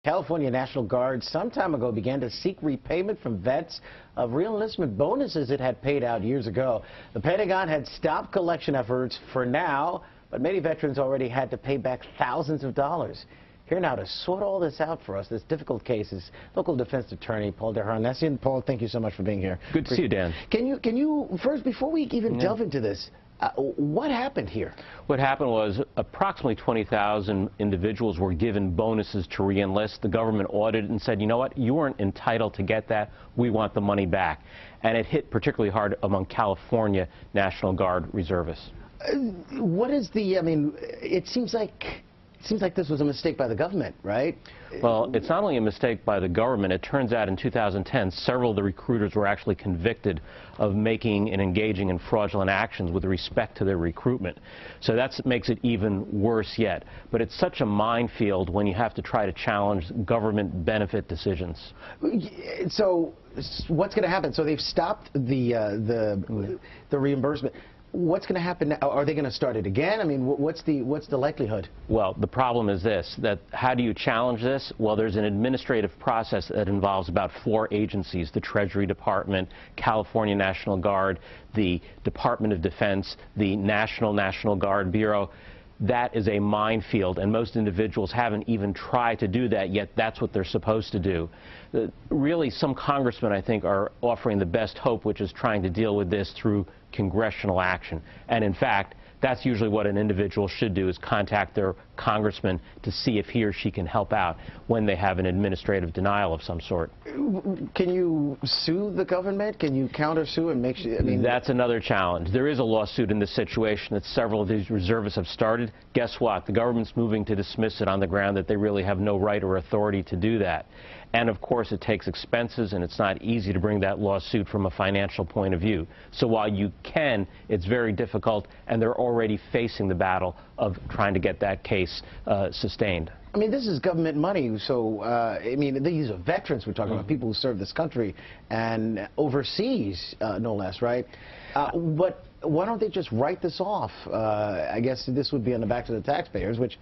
California National Guard some time ago began to seek repayment from vets of re-enlistment bonuses it had paid out years ago. The Pentagon had stopped collection efforts for now, but many veterans already had to pay back thousands of dollars. Here now to sort all this out for us, this difficult case, is local defense attorney Paul DerOhannesian. Paul, thank you so much for being here. Good to see you, Dan. Can you first, before we even delve into this, what happened here? What happened was approximately 20,000 individuals were given bonuses to re-enlist. The government audited and said, you know what, you weren't entitled to get that. We want the money back. And it hit particularly hard among California National Guard reservists. What is the, I mean, it seems like this was a mistake by the government, right? Well, it's not only a mistake by the government. It turns out in 2010, several of the recruiters were actually convicted of making and engaging in fraudulent actions with respect to their recruitment. So that makes it even worse yet. But it's such a minefield when you have to try to challenge government benefit decisions. So what's going to happen? So they've stopped the reimbursement. What's going to happen now? Are they going to start it again? I mean, what's the likelihood? Well, the problem is this, that how do you challenge this? Well, there's an administrative process that involves about 4 agencies: the Treasury Department, California National Guard, the Department of Defense, the National Guard Bureau. That is a minefield, and most individuals haven't even tried to do that, yet that's what they're supposed to do. Really, some congressmen, I think, are offering the best hope, which is trying to deal with this through congressional action. And in fact, that's usually what an individual should do, is contact their congressman to see if he or she can help out when they have an administrative denial of some sort. Can you sue the government? Can you countersue and make sure? I mean, that's another challenge. There is a lawsuit in this situation that several of these reservists have started. Guess what? The government's moving to dismiss it on the ground that they really have no right or authority to do that. And of course, it takes expenses, and it's not easy to bring that lawsuit from a financial point of view. So while you can, it's very difficult, and they're already facing the battle of trying to get that case sustained. I mean, this is government money, so, I mean, these are veterans we're talking about, people who serve this country and overseas, no less, right? But why don't they just write this off? I guess this would be on the backs of the taxpayers, which...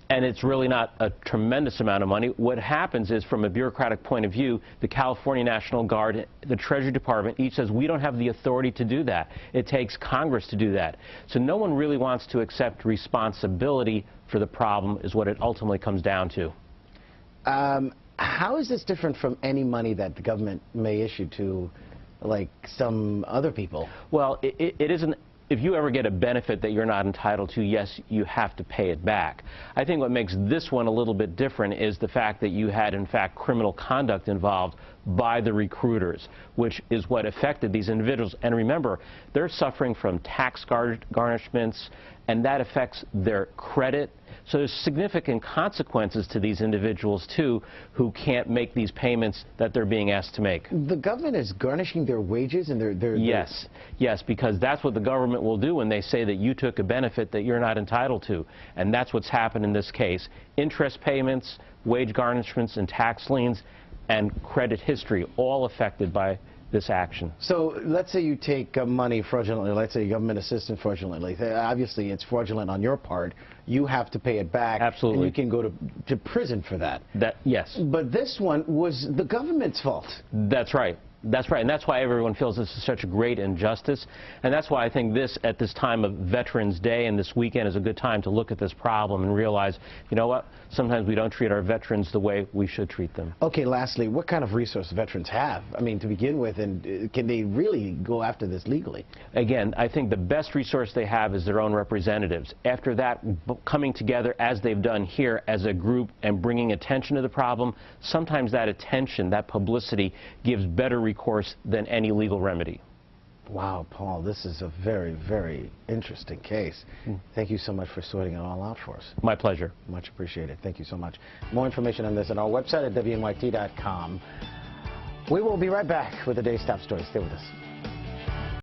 And it's really not a tremendous amount of money. What happens is, from a bureaucratic point of view, the California National Guard, the Treasury Department, each says, we don't have the authority to do that. It takes Congress to do that. So no one really wants to accept responsibility for the problem, is what it ultimately comes down to. How is this different from any money that the government may issue to, like, some other people? Well, it isn't. If you ever get a benefit that you're not entitled to, yes, you have to pay it back. I think what makes this one a little bit different is the fact that you had, in fact, criminal conduct involved by the recruiters, which is what affected these individuals. And remember, they're suffering from tax garnishments, and that affects their credit. So there's significant consequences to these individuals, too, who can't make these payments that they're being asked to make. The government is garnishing their wages and their... Yes, because that's what the government will do when they say that you took a benefit that you're not entitled to. And that's what's happened in this case. Interest payments, wage garnishments, and tax liens, and credit history, all affected by this action. So let's say you take money fraudulently, let's say government assistance fraudulently. Obviously, it's fraudulent on your part. You have to pay it back. Absolutely. And you can go to prison for that. Yes. But this one was the government's fault. That's right. That's right, and that's why everyone feels this is such a great injustice, and that's why I think this, at this time of Veterans Day and this weekend, is a good time to look at this problem and realize, you know what, sometimes we don't treat our veterans the way we should treat them. Okay, lastly, what kind of resource veterans have? I mean, to begin with, and can they really go after this legally? Again, I think the best resource they have is their own representatives. After that, coming together as they've done here as a group and bringing attention to the problem, sometimes that attention, that publicity, gives better recourse than any legal remedy. Wow, Paul, this is a very, very interesting case. Thank you so much for sorting it all out for us. My pleasure. Much appreciated. Thank you so much. More information on this on our website at WNYT.com. We will be right back with the day's top stories. Stay with us.